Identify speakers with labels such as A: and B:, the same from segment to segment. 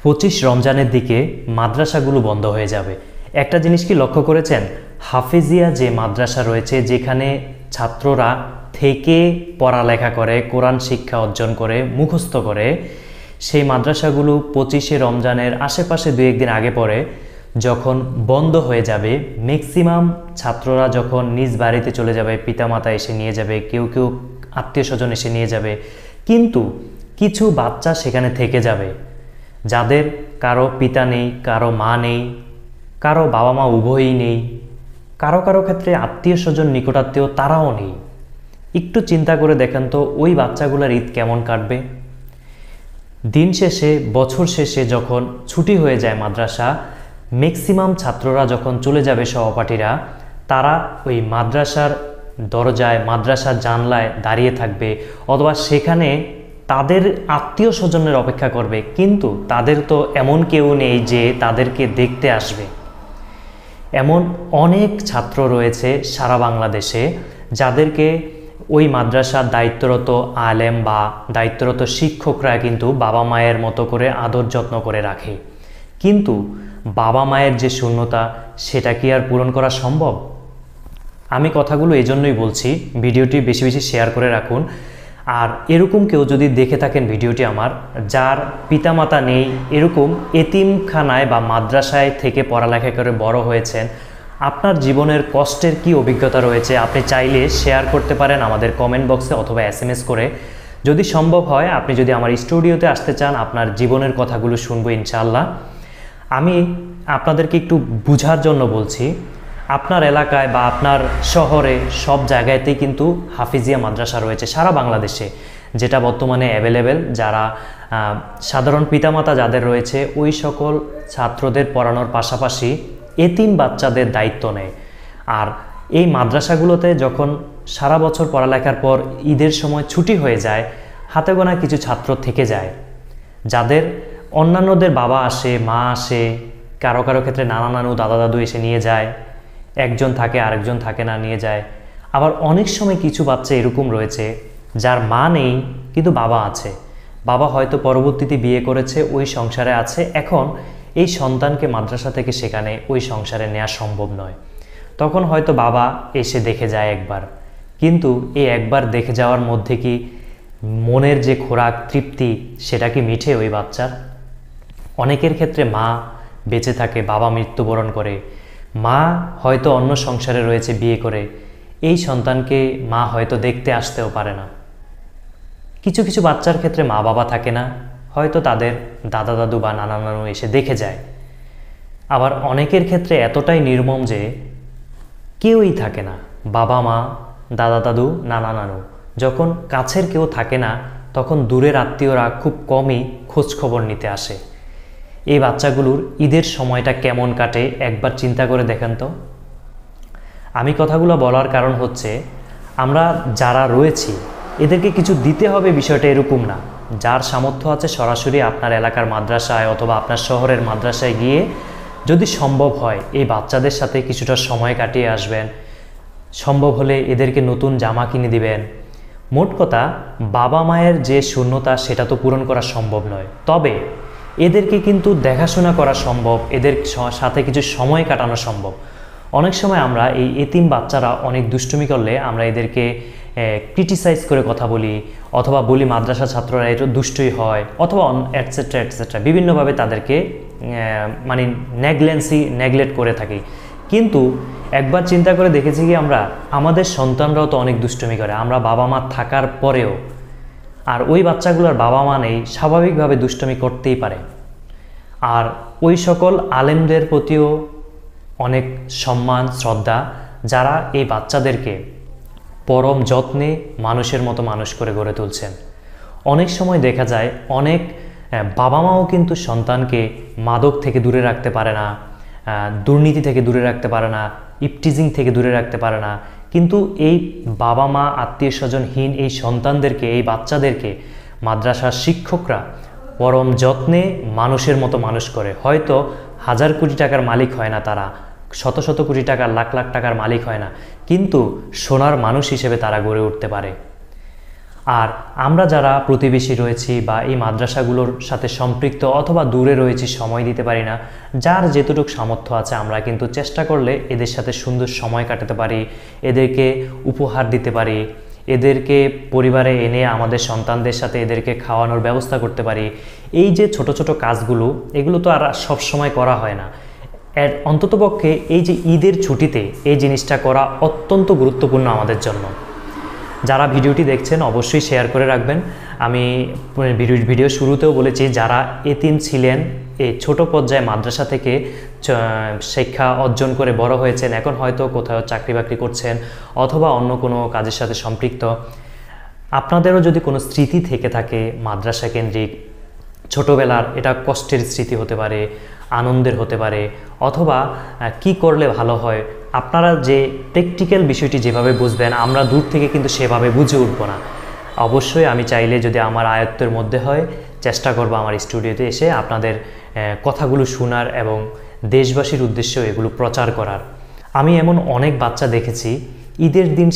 A: 25 রমজানের দিকে মাদ্রাসাগুলো বন্ধ হয়ে যাবে। একটা জিনিস কি লক্ষ্য করেছেন? হাফেজিয়া যে মাদ্রাসা রয়েছে, যেখানে ছাত্ররা থেকে পড়ালেখা করে, কোরআন শিক্ষা অর্জন করে, মুখস্থ করে, সেই মাদ্রাসাগুলো 25শে রমজানের আশেপাশে 2-1 দিন আগে পরে যখন বন্ধ হয়ে যাবে, ম্যাক্সিমাম ছাত্ররা যখন নিজ বাড়িতে চলে যাবে, পিতামাতা এসে নিয়ে যাবে, কেউ কেউ আত্মীয় স্বজন এসে নিয়ে যাবে, কিন্তু কিছু বাচ্চা সেখানে থেকে যাবে যাদের কারো পিতা নেই, কারো মা নেই, কারো বাবা মা উভয়ই নেই, কারো কারো ক্ষেত্রে আত্মীয় স্বজন নিকটাত্মীয় তারাও নেই। একটু চিন্তা করে দেখেন তো ওই বাচ্চাগুলোর ঈদ কেমন কাটবে? দিন শেষে, বছর শেষে যখন ছুটি হয়ে যায় মাদ্রাসা, ম্যাক্সিমাম ছাত্ররা যখন চলে যাবে, সহপাঠীরা তারা ওই মাদ্রাসার দরজায়, মাদ্রাসার জানলায় দাঁড়িয়ে থাকবে, অথবা সেখানে তাদের আত্মীয় স্বজনের অপেক্ষা করবে, কিন্তু তাদের তো এমন কেউ নেই যে তাদেরকে দেখতে আসবে। এমন অনেক ছাত্র রয়েছে সারা বাংলাদেশে যাদেরকে ওই মাদ্রাসার দায়িত্বরত আলেম বা দায়িত্বরত শিক্ষকরা কিন্তু বাবা মায়ের মতো করে আদর যত্ন করে রাখে, কিন্তু বাবা মায়ের যে শূন্যতা, সেটা কি আর পূরণ করা সম্ভব? আমি কথাগুলো এজন্যই বলছি, ভিডিওটি বেশি বেশি শেয়ার করে রাখুন। আর এরকম কেউ যদি দেখে থাকেন ভিডিওটি আমার, যার পিতামাতা নেই, এরকম এতিমখানায় বা মাদ্রাসায় থেকে পড়ালেখা করে বড় হয়েছেন, আপনার জীবনের কষ্টের কি অভিজ্ঞতা রয়েছে, আপনি চাইলে শেয়ার করতে পারেন আমাদের কমেন্ট বক্সে অথবা SMS করে। যদি সম্ভব হয়, আপনি যদি আমার স্টুডিওতে আসতে চান, আপনার জীবনের কথাগুলো শুনবো ইনশাআল্লাহ। আমি আপনাদেরকে একটু বুঝার জন্য বলছি, আপনার এলাকায় বা আপনার শহরে সব জায়গাতেই কিন্তু হাফিজিয়া মাদ্রাসা রয়েছে সারা বাংলাদেশে, যেটা বর্তমানে অ্যাভেলেবেল। যারা সাধারণ পিতামাতা যাদের রয়েছে, ওই সকল ছাত্রদের পড়ানোর পাশাপাশি এতিম বাচ্চাদের দায়িত্ব নেয়। আর এই মাদ্রাসাগুলোতে যখন সারা বছর পড়ালেখার পর ঈদের সময় ছুটি হয়ে যায়, হাতে গোনা কিছু ছাত্র থেকে যায়, যাদের অন্যান্যদের বাবা আসে, মা আসে, কারো কারো ক্ষেত্রে নানা নানু, দাদা দাদু এসে নিয়ে যায়, একজন থাকে আরেকজন থাকে না, নিয়ে যায়। আবার অনেক সময় কিছু বাচ্চা এরকম রয়েছে যার মা নেই কিন্তু বাবা আছে, বাবা হয়তো পরবর্তীতে বিয়ে করেছে, ওই সংসারে আছে, এখন এই সন্তানকে মাদ্রাসা থেকে সেখানে ওই সংসারে নেওয়া সম্ভব নয়। তখন হয়তো বাবা এসে দেখে যায় একবার, কিন্তু এই একবার দেখে যাওয়ার মধ্যে কি মনের যে খোরাক, তৃপ্তি, সেটা কি মিঠে ওই বাচ্চার? অনেকের ক্ষেত্রে মা বেঁচে থাকে, বাবা মৃত্যুবরণ করে, মা হয়তো অন্য সংসারে রয়েছে বিয়ে করে, এই সন্তানকে মা হয়তো দেখতে আসতেও পারে না। কিছু কিছু বাচ্চার ক্ষেত্রে মা বাবা থাকে না, হয়তো তাদের দাদা দাদু বা নানা নানু এসে দেখে যায়। আবার অনেকের ক্ষেত্রে এতটাই নির্মম যে কেউই থাকে না, বাবা মা, দাদা দাদু, নানা নানু। যখন কাছের কেউ থাকে না, তখন দূরের আত্মীয়রা খুব কমই খোঁজ খবর নিতে আসে। এই বাচ্চাগুলোর ঈদের সময়টা কেমন কাটে একবার চিন্তা করে দেখেন তো। আমি কথাগুলো বলার কারণ হচ্ছে, আমরা যারা রয়েছি এদেরকে কিছু দিতে হবে, বিষয়টা এরকম না। যার সামর্থ্য আছে সরাসরি আপনার এলাকার মাদ্রাসায় অথবা আপনার শহরের মাদ্রাসায় গিয়ে যদি সম্ভব হয় এই বাচ্চাদের সাথে কিছুটা সময় কাটিয়ে আসবেন, সম্ভব হলে এদেরকে নতুন জামা কিনে দিবেন। মোট কথা, বাবা মায়ের যে শূন্যতা সেটা তো পূরণ করা সম্ভব নয়, তবে এদেরকে কিন্তু দেখাশোনা করা সম্ভব, এদের সাথে কিছু সময় কাটানো সম্ভব। অনেক সময় আমরা এই এতিম বাচ্চারা অনেক দুষ্টুমি করলে আমরা এদেরকে ক্রিটিসাইজ করে কথা বলি, অথবা বলি মাদ্রাসা ছাত্ররা এটা দুষ্টই হয়, অথবা এটসেট্রা এটসেট্রা, বিভিন্নভাবে তাদেরকে মানে নেগলেক্ট করে থাকি। কিন্তু একবার চিন্তা করে দেখেছি কি, আমরা আমাদের সন্তানরাও তো অনেক দুষ্টুমি করে, আমরা বাবা মা থাকার পরেও। আর ওই বাচ্চাগুলোর বাবা মা নেই, স্বাভাবিকভাবে দুষ্টুমি করতেই পারে। আর ওই সকল আলেমদের প্রতিও অনেক সম্মান, শ্রদ্ধা, যারা এই বাচ্চাদেরকে পরম যত্নে মানুষের মতো মানুষ করে গড়ে তুলছেন। অনেক সময় দেখা যায় অনেক বাবা মাও কিন্তু সন্তানকে মাদক থেকে দূরে রাখতে পারে না, দুর্নীতি থেকে দূরে রাখতে পারে না, ইপটিজিং থেকে দূরে রাখতে পারে না, কিন্তু এই বাবা মা আত্মীয় স্বজনহীন এই সন্তানদেরকে, এই বাচ্চাদেরকে মাদ্রাসার শিক্ষকরা পরম যত্নে মানুষের মতো মানুষ করে। হয়তো হাজার কোটি টাকার মালিক হয় না তারা, শত শত কোটি টাকার, লাখ লাখ টাকার মালিক হয় না, কিন্তু সোনার মানুষ হিসেবে তারা গড়ে উঠতে পারে। আর আমরা যারা প্রতিবেশী রয়েছি বা এই মাদ্রাসাগুলোর সাথে সম্পৃক্ত অথবা দূরে রয়েছি, সময় দিতে পারি না, যার যেতটুকু সামর্থ্য আছে আমরা কিন্তু চেষ্টা করলে এদের সাথে সুন্দর সময় কাটাতে পারি, এদেরকে উপহার দিতে পারি, এদেরকে পরিবারে এনে আমাদের সন্তানদের সাথে এদেরকে খাওয়ানোর ব্যবস্থা করতে পারি। এই যে ছোট ছোট কাজগুলো, এগুলো তো আর সব সময় করা হয় না। এর অন্ততপক্ষে এই যে ঈদের ছুটিতে এই জিনিসটা করা অত্যন্ত গুরুত্বপূর্ণ আমাদের জন্য। যারা ভিডিওটি দেখছেন অবশ্যই শেয়ার করে রাখবেন। আমি ভিডিও শুরুতেও বলেছি, যারা এতিম ছিলেন, এই ছোট পর্যায়ে মাদ্রাসা থেকে শিক্ষা অর্জন করে বড় হয়েছেন, এখন হয়তো কোথাও চাকরি বাকরি করছেন অথবা অন্য কোনো কাজের সাথে সম্পৃক্ত, আপনাদেরও যদি কোনো স্মৃতি থেকে থাকে মাদ্রাসা কেন্দ্রিক ছোটোবেলার, এটা কষ্টের স্মৃতি হতে পারে, আনন্দের হতে পারে, অথবা কি করলে ভালো হয়, আপনারা যে প্র্যাকটিক্যাল বিষয়টি যেভাবে বুঝবেন, আমরা দূর থেকে কিন্তু সেভাবে বুঝে উঠব না। অবশ্যই আমি চাইলে, যদি আমার আয়ত্তের মধ্যে হয়, চেষ্টা করব আমার স্টুডিওতে এসে আপনাদের কথাগুলো শোনার এবং দেশবাসীর উদ্দেশ্যেও এগুলো প্রচার করার। আমি এমন অনেক বাচ্চা দেখেছি, ঈদের দিন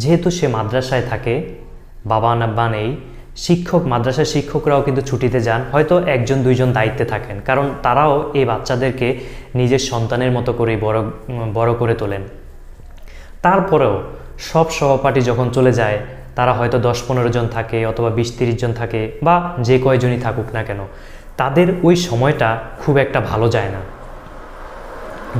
A: যেহেতু সে মাদ্রাসায় থাকে, বাবা মা নেই, মাদ্রাসার শিক্ষকরাও কিন্তু ছুটিতে যান, হয়তো একজন দুইজন দায়িত্বে থাকেন, কারণ তারাও এই বাচ্চাদেরকে নিজের সন্তানের মতো করেই বড় করে তোলেন। তারপরেও সব সহপাঠী যখন চলে যায়, তারা হয়তো 10-15 জন থাকে অথবা 20-30 জন থাকে, বা যে কয়জনই থাকুক না কেন, তাদের ওই সময়টা খুব একটা ভালো যায় না।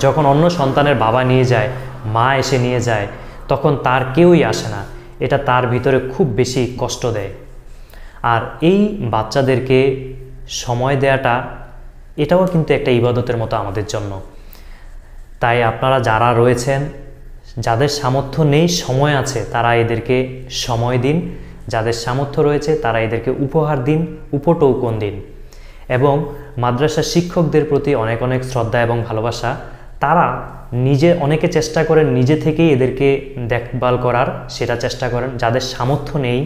A: যখন অন্য সন্তানের বাবা নিয়ে যায়, মা এসে নিয়ে যায়, তখন তার কেউই আসে না। এটা তার ভিতরে খুব বেশি কষ্ট দেয়। আর এই বাচ্চাদেরকে সময় দেওয়াটা, এটাও কিন্তু একটা ইবাদতের মতো আমাদের জন্য। তাই আপনারা যারা রয়েছেন, যাদের সামর্থ্য নেই, সময় আছে, তারা এদেরকে সময় দিন। যাদের সামর্থ্য রয়েছে তারা এদেরকে উপহার দিন, উপটৌকন দিন। এবং মাদ্রাসার শিক্ষকদের প্রতি অনেক অনেক শ্রদ্ধা এবং ভালোবাসা। তারা অনেকে চেষ্টা করেন নিজে থেকেই এদেরকে দেখভাল করার, সেটা চেষ্টা করেন। যাদের সামর্থ্য নেই,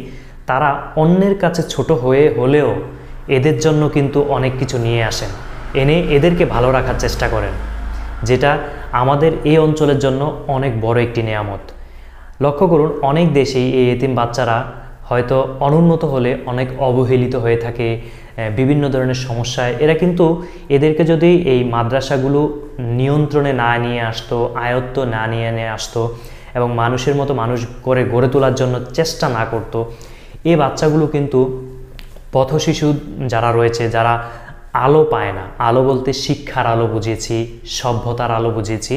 A: তারা অন্যের কাছে ছোট হলেও এদের জন্য কিন্তু অনেক কিছু নিয়ে আসেন, এনে এদেরকে ভালো রাখার চেষ্টা করেন, যেটা আমাদের এই অঞ্চলের জন্য অনেক বড় একটি নেয়ামত। লক্ষ্য করুন, অনেক দেশেই এই এতিম বাচ্চারা হয়তো অনুন্নত হলে অনেক অবহেলিত হয়ে থাকে, বিভিন্ন ধরনের সমস্যায়। এরা কিন্তু এদেরকে যদি এই মাদ্রাসাগুলো নিয়ন্ত্রণে না নিয়ে আসতো, আয়ত্ত না নিয়ে আসতো এবং মানুষের মতো মানুষ করে গড়ে তোলার জন্য চেষ্টা না করতো, এই বাচ্চাগুলো কিন্তু পথশিশু যারা রয়েছে, যারা আলো পায় না, আলো বলতে শিক্ষার আলো বুঝিয়েছি, সভ্যতার আলো বুঝিয়েছি,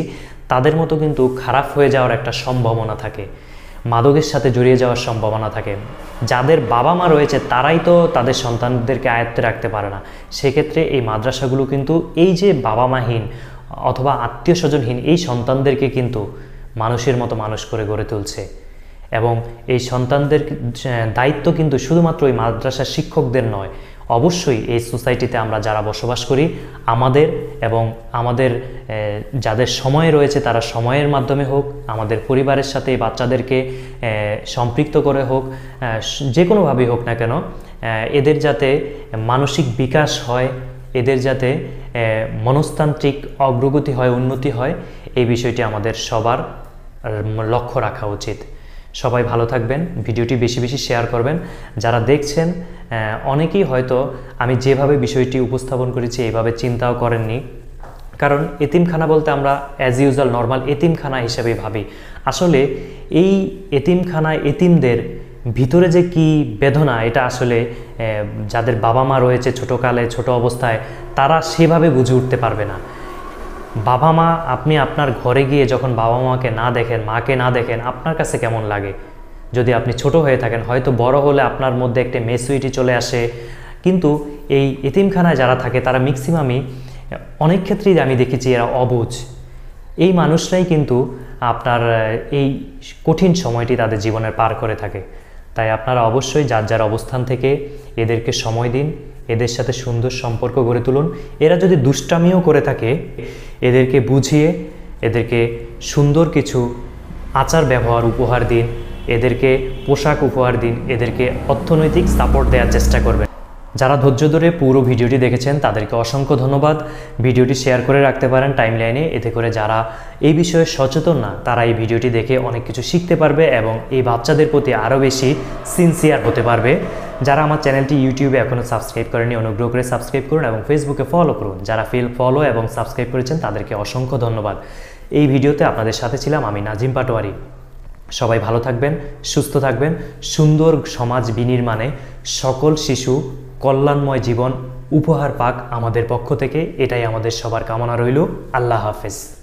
A: তাদের মতো কিন্তু খারাপ হয়ে যাওয়ার একটা সম্ভাবনা থাকে, মাদকের সাথে জড়িয়ে যাওয়ার সম্ভাবনা থাকে। যাদের বাবা মা রয়েছে তারাই তো তাদের সন্তানদেরকে আয়ত্তে রাখতে পারে না। সেক্ষেত্রে এই মাদ্রাসাগুলো কিন্তু এই যে বাবা মাহীন অথবা আত্মীয় স্বজনহীন এই সন্তানদেরকে কিন্তু মানুষের মতো মানুষ করে গড়ে তুলছে। এবং এই সন্তানদের দায়িত্ব কিন্তু শুধুমাত্র এই মাদ্রাসার শিক্ষকদের নয়, অবশ্যই এই সোসাইটিতে আমরা যারা বসবাস করি, আমাদের এবং আমাদের যাদের সময় রয়েছে তারা সময়ের মাধ্যমে হোক, আমাদের পরিবারের সাথে এই বাচ্চাদেরকে সম্পৃক্ত করে হোক, যে কোনোভাবেই হোক না কেন, এদের যাতে মানসিক বিকাশ হয়, এদের যাতে মনস্তান্ত্রিক অগ্রগতি হয়, উন্নতি হয়, এই বিষয়টি আমাদের সবার লক্ষ্য রাখা উচিত। সবাই ভালো থাকবেন, ভিডিওটি বেশি বেশি শেয়ার করবেন। যারা দেখছেন অনেকেই হয়তো আমি যেভাবে বিষয়টি উপস্থাপন করেছি এইভাবে চিন্তাও করেননি, কারণ এতিমখানা বলতে আমরা অ্যাজ ইউজুয়াল নর্মাল এতিমখানা হিসেবে ভাবি। আসলে এই এতিমখানায় এতিমদের ভিতরে যে কি বেদনা, এটা আসলে যাদের বাবা মা রয়েছে ছোটোকালে ছোট অবস্থায়, তারা সেভাবে বুঝে উঠতে পারবে না। বাবা মা, আপনি আপনার ঘরে গিয়ে যখন বাবা মাকে না দেখেন, মাকে না দেখেন, আপনার কাছে কেমন লাগে? যদি আপনি ছোট হয়ে থাকেন, হয়তো বড় হলে আপনার মধ্যে একটা মেচুরিটি চলে আসে, কিন্তু এই এতিমখানায় যারা থাকে তারা ম্যাক্সিমামই, অনেক ক্ষেত্রেই আমি দেখেছি এরা অবুঝ। এই মানুষরাই কিন্তু আপনার এই কঠিন সময়টি তাদের জীবনের পার করে থাকে। তাই আপনারা অবশ্যই যার যার অবস্থান থেকে এদেরকে সময় দিন, এদের সাথে সুন্দর সম্পর্ক গড়ে তুলুন। এরা যদি দুষ্টামিও করে থাকে, এদেরকে বুঝিয়ে এদেরকে সুন্দর কিছু আচার ব্যবহার উপহার দিন, এদেরকে পোশাক উপহার দিন, এদেরকে অর্থনৈতিক সাপোর্ট দেওয়ার চেষ্টা করবেন। যারা ধৈর্য ধরে পুরো ভিডিওটি দেখেছেন তাদেরকে অসংখ্য ধন্যবাদ। ভিডিওটি শেয়ার করে রাখতে পারেন টাইমলাইনে, এতে করে যারা এই বিষয়ে সচেতন না তারা এই ভিডিওটি দেখে অনেক কিছু শিখতে পারবে এবং এই বাচ্চাদের প্রতি আরও বেশি সিনসিয়ার হতে পারবে। যারা আমার চ্যানেলটি ইউটিউবে এখনও সাবস্ক্রাইব করেনি অনুগ্রহ করে সাবস্ক্রাইব করুন এবং ফেসবুকে ফলো করুন। যারা ফলো এবং সাবস্ক্রাইব করেছেন তাদেরকে অসংখ্য ধন্যবাদ। এই ভিডিওতে আপনাদের সাথে ছিলাম আমি নাজিম পাটোয়ারি। সবাই ভালো থাকবেন, সুস্থ থাকবেন, সুন্দর সমাজ বিনির্মাণে সকল শিশু কল্যাণময় জীবন উপহার পাক আমাদের পক্ষ থেকে, এটাই আমাদের সবার কামনা রইল। আল্লাহ হাফেজ।